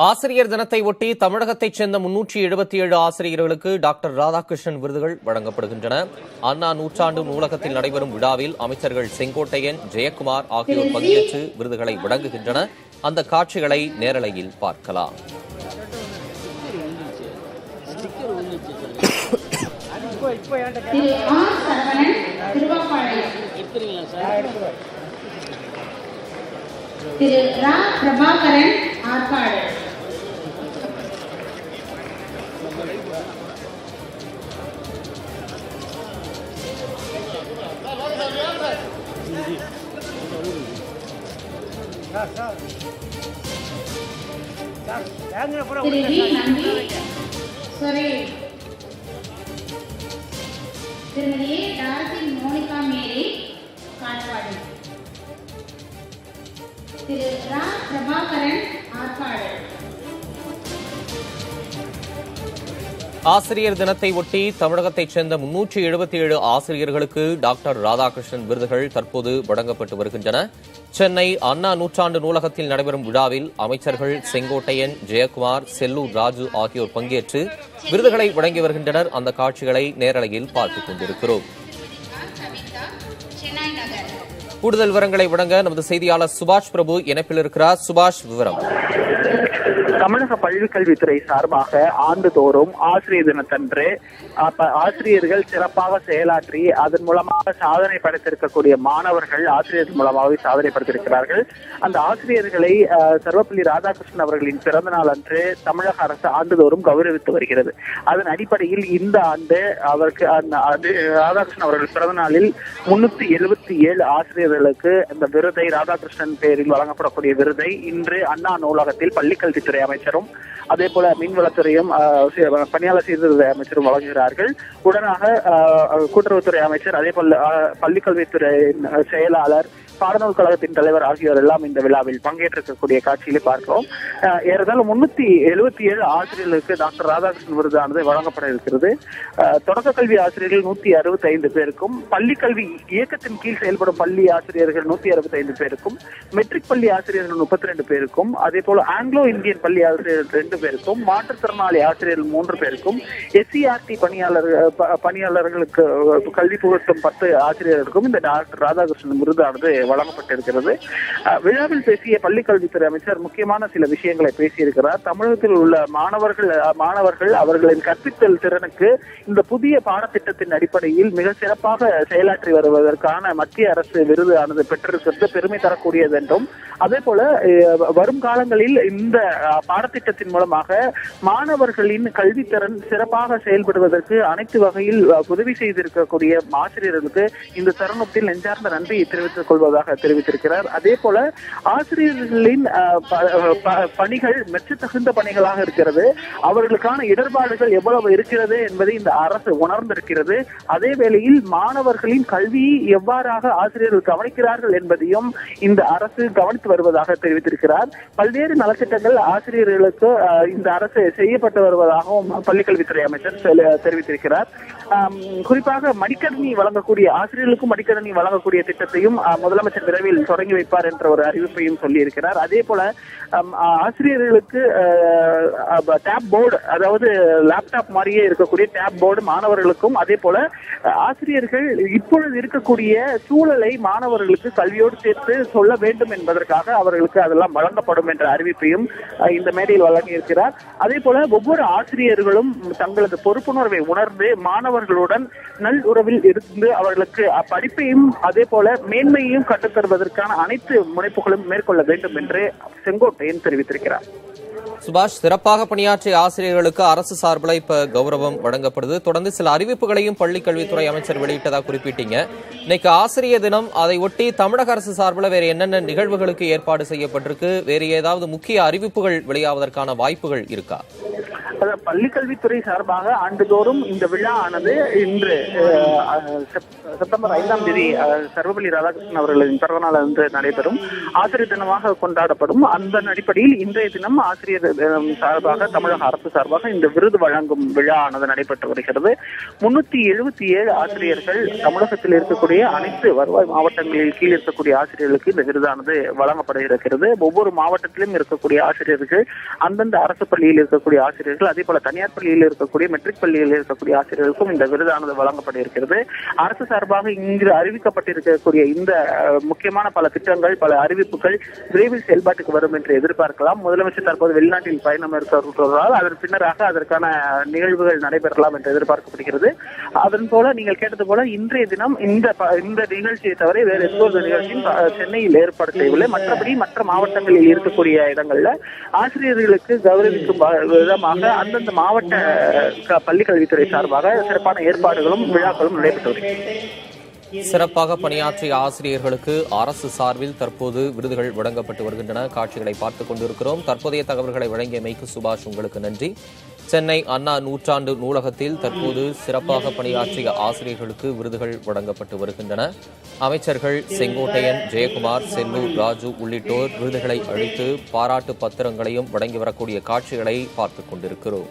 ஆசிரியர் தினத்தை ஒட்டி தமிழகத்தைச் சேர்ந்த 377 ஆசிரியர்களுக்கு டாக்டர் ராதாகிருஷ்ணன் விருதுகள் வழங்கப்படுகின்றன. அண்ணா நூற்றாண்டு நூலகத்தில் நடைபெறும் விழாவில் அமைச்சர்கள் செங்கோட்டையன், ஜெயக்குமார் ஆகியோர் பங்கேற்று விருதுகளை வழங்குகின்றனர். அந்த காட்சிகளை நேரலையில் பார்க்கலாம். திரு ரா பிரபாகரன் ஆற்காடு, திரு வி நம்பி சுரேஷ், திருமதி ஏ டார்சி மோனிகா மேரி காட்பாடு, திரு ரா பிரபாகரன் ஆற்காடு. ஆசிரியர் தினத்தை ஒட்டி தமிழகத்தைச் சேர்ந்த 377 ஆசிரியர்களுக்கு டாக்டர் ராதாகிருஷ்ணன் விருதுகள் தற்போது வழங்கப்பட்டு வருகின்றன. சென்னை அண்ணா நூற்றாண்டு நூலகத்தில் நடைபெறும் விழாவில் அமைச்சர்கள் செங்கோட்டையன், ஜெயக்குமார், செல்லூர் ராஜு ஆகியோர் பங்கேற்று விருதுகளை வழங்கி வருகின்றனர். அந்த காட்சிகளை நேரலையில் பார்த்துக் கொண்டிருக்கிறோம். கூடுதல் விவரங்களை வழங்க நமது செய்தியாளர் சுபாஷ் பிரபு இணைப்பில் இருக்கிறார். சுபாஷ், விவரம். தமிழக பள்ளிக்கல்வித்துறை சார்பாக ஆண்டுதோறும் ஆசிரியர் தினத்தன்று ஆசிரியர்கள் சிறப்பாக செயலாற்றி அதன் மூலமாக சாதனை படைத்திருக்கக்கூடிய மாணவர்கள் ஆசிரியர்கள் மூலமாகவே சாதனை படைத்திருக்கிறார்கள். அந்த ஆசிரியர்களை சர்வப்பள்ளி ராதாகிருஷ்ணன் அவர்களின் பிறந்த நாள் அன்று தமிழக அரசு ஆண்டுதோறும் கௌரவித்து வருகிறது. அதன் அடிப்படையில் இந்த ஆண்டு அவருக்கு ராதாகிருஷ்ணன் அவர்கள் பிறந்த நாளில் 377 ஆசிரியர்களுக்கு இந்த விருதை, ராதாகிருஷ்ணன் பெயரில் வழங்கப்படக்கூடிய விருதை இன்று அண்ணா நூலகத்தில் பள்ளிக்கல்வித்துறை அமைச்சரும் அதே போல மீன்வளத்துறையும் பணியாளர் சீர்திருத்த அமைச்சரும் வழங்குகிறார்கள். உடனாக கூட்டுறவுத்துறை அமைச்சர், அதே போல பள்ளிக்கல்வித்துறை செயலாளர், பாடநூல் கழகத்தின் தலைவர் ஆகியோர் எல்லாம் இந்த விழாவில் பங்கேற்றிருக்கக்கூடிய காட்சியிலே பார்க்கிறோம். ஏறத்தாழ 377 ஆசிரியர்களுக்கு டாக்டர் ராதாகிருஷ்ணன் விருதானது வழங்கப்பட இருக்கிறது. தொடக்க கல்வி ஆசிரியர்கள் 165 பேருக்கும், பள்ளிக்கல்வி இயக்கத்தின் கீழ் செயல்படும் பள்ளி ஆசிரியர்கள் 165 பேருக்கும், மெட்ரிக் பள்ளி ஆசிரியர்கள் 32 பேருக்கும், அதே போல ஆங்கிலோ இந்தியன் பள்ளி ஆசிரியர்கள் 2 பேருக்கும், மாற்றுத்திறனாளி ஆசிரியர்கள் 3 பேருக்கும், SCRT பணியாளர்களுக்கு கல்வி புகட்டும் 10 ஆசிரியர்களுக்கும் இந்த டாக்டர் ராதாகிருஷ்ணன் விருதானது வழங்கப்பட்டிருக்கிறது. விழாவில் பேசிய பள்ளிக்கல்வித்துறை அமைச்சர் முக்கியமான சில விஷயங்களை பேசியிருக்கிறார். தமிழகத்தில் உள்ள மாணவர்கள் அவர்களின் கற்பித்தல் திறனுக்கு இந்த புதிய பாடத்திட்டத்தின் அடிப்படையில் மிக சிறப்பாக செயலாற்றி வருவதற்கான மத்திய அரசு விருது ஆனது பெற்றிருக்கிறது பெருமை தரக்கூடியது என்றும், அதே போல வரும் காலங்களில் இந்த பாடத்திட்டத்தின் மூலமாக மாணவர்களின் கல்வித்திறன் சிறப்பாக செயல்படுவதற்கு அனைத்து வகையில் உதவி செய்திருக்கக்கூடிய ஆசிரியர்களுக்கு இந்த தருணத்தில் நெஞ்சார்ந்த நன்றியை தெரிவித்துக் கொள்வதாக தெரிவித்திருக்கிறார். அதே போல ஆசிரியர்களின் பணிகள் மெச்சத்தகுந்த பணிகளாக இருக்கிறது. அவர்களுக்கான இடர்பாடுகள் எவ்வளவு இருக்கிறது என்பதை இந்த அரசு உணர்ந்திருக்கிறது. அதே வேளையில் மாணவர்களின் கல்வியை எவ்வாறாக ஆசிரியர்கள் கவனிக்கிறார்கள் என்பதையும் இந்த அரசு கவனித்து வருவதாக தெரிவித்திருக்கிறார். பல்வேறு நலத்திட்டங்கள் ஆசிரியர்களுக்கு இந்த அரசு செய்யப்பட்டு வருவதாகவும் பள்ளிக்கல்வித்துறை அமைச்சர் தெரிவித்திருக்கிறார். குறிப்பாக மடிக்கணினி வழங்கக்கூடிய ஆசிரியர்களுக்கும் மடிக்கணினி வழங்கக்கூடிய திட்டத்தையும் முதலமைச்சர் விரைவில் தொடங்கி வைப்பார் என்ற ஒரு அறிவிப்பையும் சொல்லியிருக்கிறார். அதே போல ஆசிரியர்களுக்கு டேப் போர்டு, அதாவது லேப்டாப் மாதிரியே இருக்கக்கூடிய டேப் போர்டு மாணவர்களுக்கும், அதே போல ஆசிரியர்கள் இப்பொழுது இருக்கக்கூடிய சூழலை மாணவர்களுக்கு கல்வியோடு சேர்த்து சொல்ல வேண்டும் என்பதற்காக அவர்களுக்கு அதெல்லாம் வழங்கப்படும் என்ற அறிவிப்பையும் இந்த மேடையில் வழங்கியிருக்கிறார். அதே போல ஒவ்வொரு ஆசிரியர்களும் தங்களது பொறுப்புணர்வை உணர்ந்து மாணவர்களுடன் நல் உறவில் இருந்து அவர்களுக்கு படிப்பையும் அதே போல மேன்மையையும் கற்றுத்தருவதற்கான அனைத்து முனைப்புகளும் மேற்கொள்ள வேண்டும் என்று செங்கோட்டையன் தெரிவித்திருக்கிறார். சுபாஷ், சிறப்பாக பணியாற்றிய ஆசிரியர்களுக்கு அரசு சார்பில் இப்ப கௌரவம் வழங்கப்படுது. தொடர்ந்து சில அறிவிப்புகளையும் பள்ளிக் கல்வித்துறை அமைச்சர் வெளியிட்டதா குறிப்பிட்டீங்க. இன்னைக்கு ஆசிரியர் தினம், அதை ஒட்டி தமிழக அரசு சார்பில் வேற என்னென்ன நிகழ்வுகளுக்கு ஏற்பாடு செய்யப்பட்டிருக்கு? வேறு ஏதாவது முக்கிய அறிவிப்புகள் வெளியாவதற்கான வாய்ப்புகள் இருக்கா? பள்ளிக்கல்வித்துறை சார்பாக ஆண்டுதோறும் இந்த விழா ஆனது இன்று செப்டம்பர் 5ஆம் தேதி சர்வபள்ளி ராதாகிருஷ்ணன் அவர்களின் பிறந்தநாள் அன்று நடைபெறும் ஆசிரியர் தினமாக கொண்டாடப்படும். அந்த அடிப்படையில் இன்றைய தினம் ஆசிரியர் சார்பாக தமிழக அரசு சார்பாக இந்த விருது வழங்கும் விழா ஆனது நடைபெற்று வருகிறது. 377 ஆசிரியர்கள் தமிழகத்தில் இருக்கக்கூடிய அனைத்து வருவாய் மாவட்டங்களில் கீழ் இருக்கக்கூடிய ஆசிரியர்களுக்கு இந்த விருதானது வழங்கப்பட இருக்கிறது. ஒவ்வொரு மாவட்டத்திலும் இருக்கக்கூடிய ஆசிரியர்கள், அந்தந்த அரசு பள்ளியில் இருக்கக்கூடிய ஆசிரியர்கள், அதே போல தனியார் பள்ளியில் இருக்கக்கூடிய மெட்ரிக் பள்ளியில் இருக்கக்கூடிய ஆசிரியர்களுக்கும் இந்த விருதானது வழங்கப்பட இருக்கிறது. அரசு சார்பாக இங்கு அறிவிக்கப்பட்டிருக்கக்கூடிய இந்த முக்கியமான பல திட்டங்கள், பல அறிவிப்புகள் விரைவில் செயல்பாட்டுக்கு வரும் என்று எதிர்பார்க்கலாம். முதலமைச்சர் தற்போது வெளிநாட்டில் பயணம் இருக்கிறார். அதன் பின்னராக அதற்கான நிகழ்வுகள் நடைபெறலாம் என்று எதிர்பார்க்கப்படுகிறது. அதன் போல நீங்கள் கேட்டது போல இன்றைய தினம் இந்த நிகழ்ச்சியை தவிர வேறு எந்த ஒரு நிகழ்ச்சியும் சென்னையில் ஏற்பாடு செய்யவில்லை. மற்றபடி மற்ற மாவட்டங்களில் இருக்கக்கூடிய இடங்கள்ல ஆசிரியர்களுக்கு கௌரவிக்கும் விதமாக அந்தந்த மாவட்ட பள்ளிக்கல்வித்துறை சார்பாக சிறப்பான ஏற்பாடுகளும் விழாக்களும் நடைபெற்று வருகிறது. சிறப்பாக பணியாற்றிய ஆசிரியர்களுக்கு அரசு சார்பில் தற்போது விருதுகள் வழங்கப்பட்டு வருகின்றன. காட்சிகளை பார்த்துக் கொண்டிருக்கிறோம். தற்போதைய தகவல்களை வழங்கியமைக்கு சுபாஷ் உங்களுக்கு நன்றி. சென்னை அண்ணா நூற்றாண்டு நூலகத்தில் தற்போது சிறப்பாக பணியாற்றிய ஆசிரியர்களுக்கு விருதுகள் வழங்கப்பட்டு வருகின்றன. அமைச்சர்கள் செங்கோட்டையன், ஜெயக்குமார், செல்லூர் ராஜு உள்ளிட்டோர் விருதுகளை அளித்து பாராட்டு பத்திரங்களையும் வழங்கி வரக்கூடிய காட்சிகளை பார்த்துக் கொண்டிருக்கிறோம்.